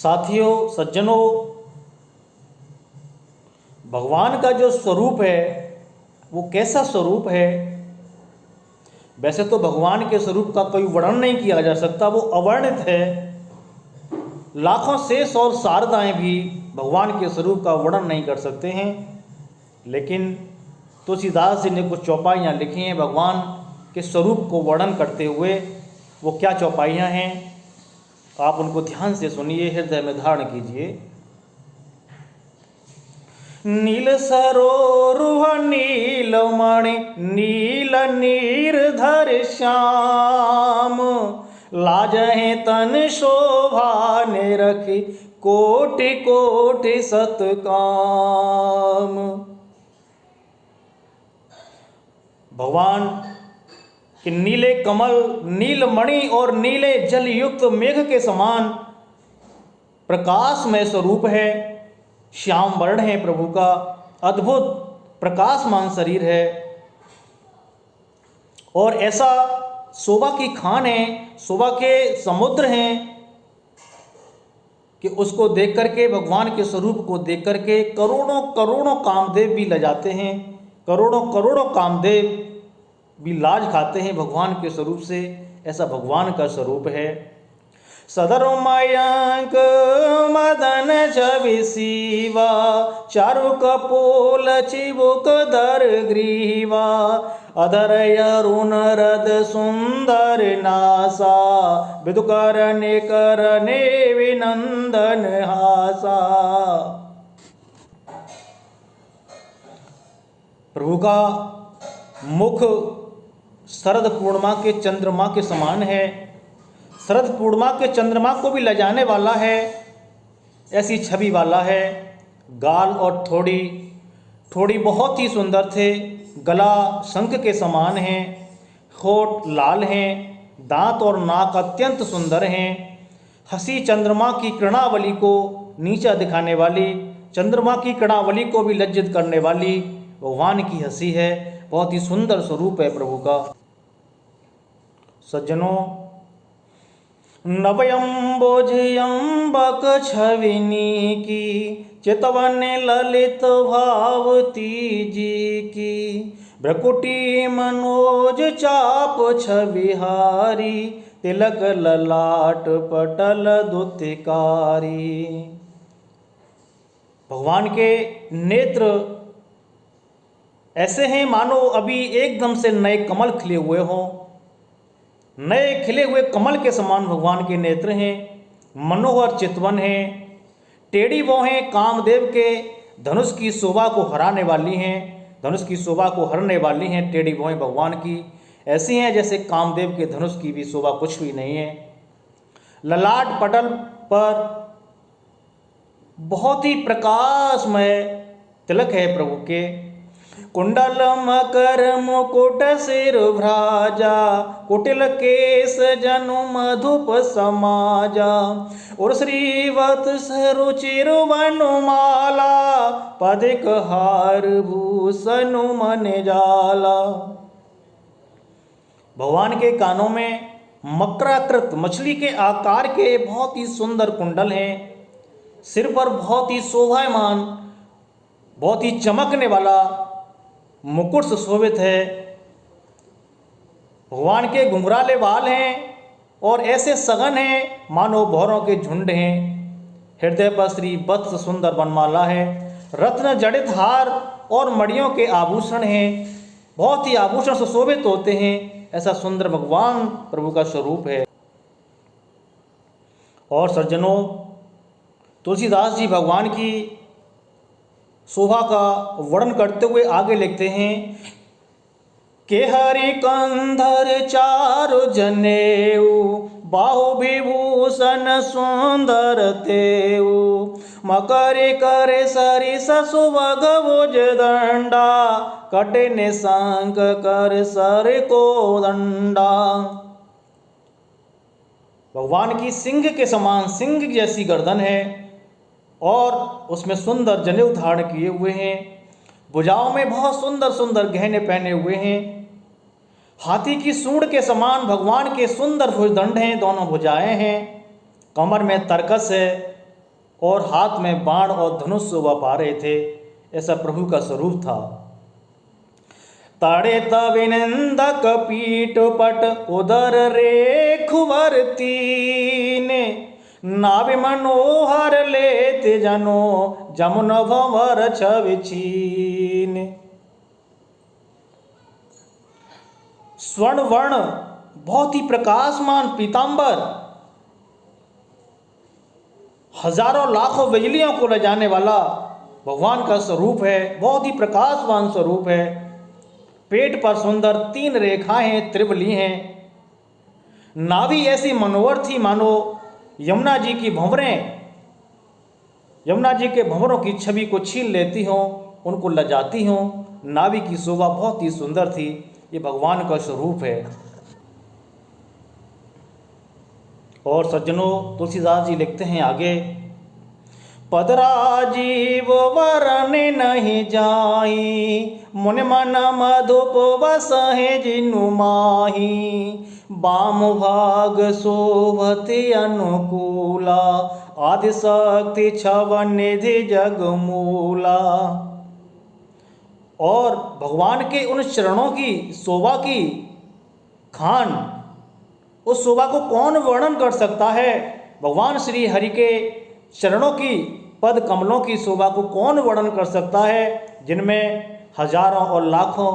साथियों, सज्जनों, भगवान का जो स्वरूप है वो कैसा स्वरूप है? वैसे तो भगवान के स्वरूप का कोई वर्णन नहीं किया जा सकता, वो अवर्णित है। लाखों शेष और शारदाएं भी भगवान के स्वरूप का वर्णन नहीं कर सकते हैं। लेकिन तुलसीदास जी ने कुछ चौपाइयाँ लिखी हैं भगवान के स्वरूप को वर्णन करते हुए। वो क्या चौपाइयाँ हैं, आप उनको ध्यान से सुनिए, हृदय में धारण कीजिए। नील सरोरुह नीलमणि नील नीरधर श्याम, लाजहि तन शोभा ने रखी कोटि कोटि सतकाम। भगवान कि नीले कमल, नीलमणि और नीले जल युक्त मेघ के समान प्रकाशमय स्वरूप है। श्याम वर्ण है प्रभु का, अद्भुत प्रकाशमान शरीर है और ऐसा शोभा की खान है, शोभा के समुद्र हैं कि उसको देख करके, भगवान के स्वरूप को देख करके करोड़ों करोड़ों कामदेव भी लजाते हैं, करोड़ों करोड़ों कामदेव भी लाज खाते हैं भगवान के स्वरूप से। ऐसा भगवान का स्वरूप है। सदर मयंक मदन छवि शिवा, चारु कपोल चिबुक दर ग्रीवा, अधर अरुण रद सुंदर नासा, विदु करने करने विनंदन हासा। प्रभु का मुख शरद पूर्णिमा के चंद्रमा के समान है। शरद पूर्णिमा के चंद्रमा को भी लजाने वाला है, ऐसी छवि वाला है। गाल और ठोड़ी बहुत ही सुंदर थे, गला शंख के समान है, होठ लाल हैं, दांत और नाक अत्यंत सुंदर हैं। हंसी चंद्रमा की किरणावली को नीचा दिखाने वाली, चंद्रमा की किरणावली को भी लज्जित करने वाली भगवान की हंसी है। बहुत ही सुंदर स्वरूप है प्रभु का। सज्जनों, नवयम्बोजयम्बक छविनी की, चितवन ललित भावती जी की, भ्रकुटी मनोज चाप छविहारी, तिलक ललाट पटल दुतिकारी। भगवान के नेत्र ऐसे हैं मानो अभी एकदम से नए कमल खिले हुए हों। नए खिले हुए कमल के समान भगवान के नेत्र हैं। मनोहर चितवन हैं, टेढ़ी वो हैं, कामदेव के धनुष की शोभा को हराने वाली हैं, धनुष की शोभा को हरने वाली हैं। टेढ़ी भौहें भगवान की ऐसी हैं जैसे कामदेव के धनुष की भी शोभा कुछ भी नहीं है। ललाट पटल पर बहुत ही प्रकाशमय तिलक है प्रभु के। कुंडल मकर मुकुट सिर भ्राजा, कुटिल केस जनु मधुप समाजा, और श्रीवत्स रुचिर वनमाला, पदिक हार भूषण मन जाला। भगवान के कानों में मकराकृत मछली के आकार के बहुत ही सुंदर कुंडल हैं। सिर पर बहुत ही शोभायमान, बहुत ही चमकने वाला मुकुट सुशोभित है। भगवान के घुंघराले बाल हैं और ऐसे सघन हैं मानो भौरों के झुंड हैं। हृदय पर श्री वत्स सुंदर वनमाला है। रत्न जड़ित हार और मणियों के आभूषण हैं, बहुत ही आभूषण सुशोभित होते हैं। ऐसा सुंदर भगवान प्रभु का स्वरूप है। और सज्जनों, तुलसीदास जी भगवान की शोभा का वर्णन करते हुए आगे लिखते हैं कि हरि कंधर चारु जनेऊ, बाहु विभूषण सुंदर तेऊ, मकरि करे सरिस सुभग भुज दंडा, कटे निशंक कर सर को दंडा। भगवान की सिंह के समान, सिंह जैसी गर्दन है और उसमें सुंदर जनेऊ धारण किए हुए हैं। भुजाओं में बहुत सुंदर सुंदर गहने पहने हुए हैं। हाथी की सूंड के समान भगवान के सुंदर भुजदंड हैं, दोनों भुजाएं हैं। कमर में तरकस है, और हाथ में बाण और धनुष शोभा पा रहे थे। ऐसा प्रभु का स्वरूप था। ताड़े तविनंदक पीठ पट उदर रेखुवर तीने, नाभि मनोहर लेते जनो जमुन भंवर छविछीन। स्वर्ण वर्ण बहुत ही प्रकाशमान पीतांबर, हजारों लाखों बिजलियों को ले जाने वाला भगवान का स्वरूप है। बहुत ही प्रकाशमान स्वरूप है। पेट पर सुंदर 3 रेखाएं त्रिवली हैं। नाभि ऐसी मनोहर थी मानो यमुना जी की भंवरें, यमुना जी के भंवरों की छवि को छीन लेती हों, उनको लजाती हों। नाभि की शोभा बहुत ही सुंदर थी। ये भगवान का स्वरूप है। और सज्जनों, तुलसीदास जी लिखते हैं आगे, पदराजीव वरन नहीं जाई, मुनि मन मधुप बसहे जिनु माही, बाम भाग शोभति अनुकूला, आदि शक्ति छव निधि जगमूला। और भगवान के उन चरणों की शोभा की खान, उस शोभा को कौन वर्णन कर सकता है। भगवान श्री हरि के चरणों की पद कमलों की शोभा को कौन वर्णन कर सकता है, जिनमें हजारों और लाखों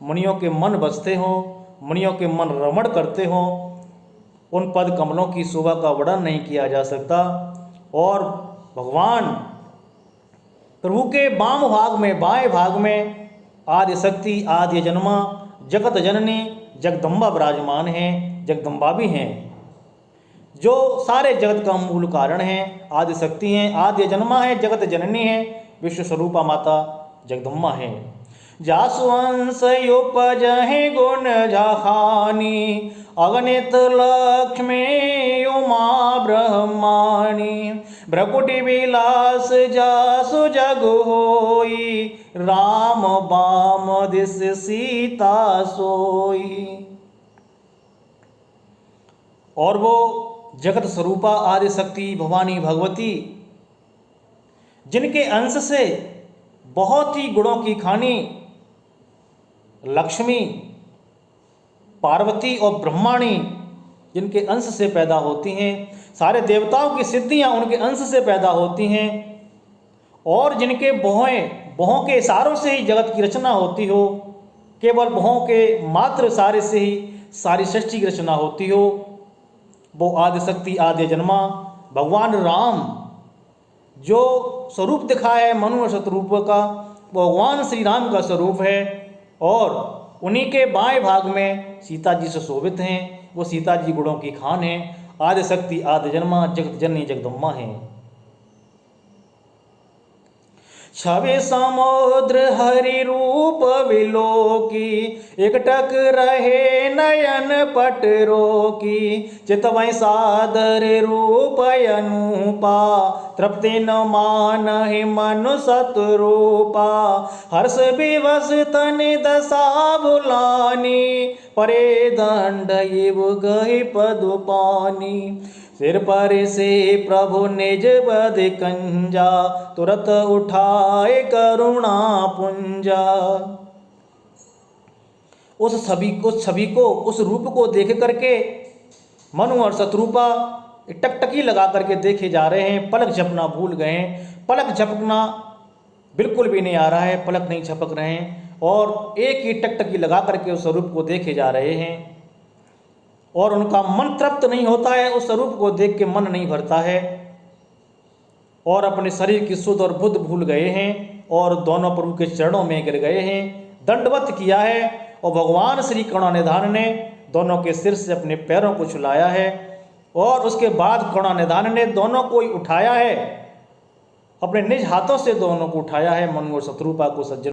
मुनियों के मन बसते हों, मुनियों के मन रमण करते हों। उन पद कमलों की शोभा का वर्णन नहीं किया जा सकता। और भगवान प्रभु के वाम भाग में, बाएं भाग में आदि शक्ति, आदि जन्मा, जगत जननी जगदम्बा विराजमान हैं। जगदम्बा भी हैं, जो सारे जगत का मूल कारण हैं। आदि शक्ति हैं, आदि जन्मा है, जगत जननी है, विश्व स्वरूपा माता जगदम्बा है। जासुवंश उपजहि गुण झाखानी, अगणित लक्ष्मी उमा ब्रह्माणी, भ्रकुटि विलास जासु जग होई, राम बाम दिस सीता सोई। और वो जगत स्वरूपा आदि शक्ति भवानी भगवती, जिनके अंश से बहुत ही गुणों की खानी लक्ष्मी, पार्वती और ब्रह्माणी, जिनके अंश से पैदा होती हैं। सारे देवताओं की सिद्धियां उनके अंश से पैदा होती हैं। और जिनके बहुओं के इशारों से ही जगत की रचना होती हो, केवल बहुओं के मात्र इशारे से ही सारी सृष्टि की रचना होती हो, वो आदि शक्ति, आदि जन्मा भगवान राम जो स्वरूप दिखा है मनु शतरूप का, वो भगवान श्री राम का स्वरूप है। और उन्हीं के बाएं भाग में सीता जी से शोभित हैं। वो सीता जी गुणों की खान है। आदि शक्ति, आदि जन्मा, जगत जननी जगदम्बा हैं। छवि समुद्र हरि रूप विलोकी, एकटक रहे नयन पट रोकी, चितवै सादर रूप अनुपा, तृप्ति न मानहि मनु सतरूपा, हर्ष विवश तनि दशा भुलानी, परे दंड इव गहि पदुपानी, सिर पर से प्रभु निज बद कंजा, तुरत उठाए करुणा पुंजा। उस छवि को, उस रूप को देख करके मनु और शतरूपा टकटकी लगा करके देखे जा रहे हैं। पलक झपना भूल गए हैं। पलक झपकना बिल्कुल भी नहीं आ रहा है, पलक नहीं झपक रहे हैं और एक ही टकटकी लगा करके उस स्वरूप को देखे जा रहे हैं। और उनका मन तृप्त नहीं होता है, उस स्वरूप को देख के मन नहीं भरता है और अपने शरीर की सुध और बुद्ध भूल गए हैं और दोनों प्रभु के चरणों में गिर गए हैं, दंडवत किया है। और भगवान श्री करुणानिधान ने दोनों के सिर से अपने पैरों को छुलाया है और उसके बाद करुणानिधान ने दोनों को उठाया है, अपने निज हाथों से दोनों को उठाया है, मनु और शतरूपा को। सज्जन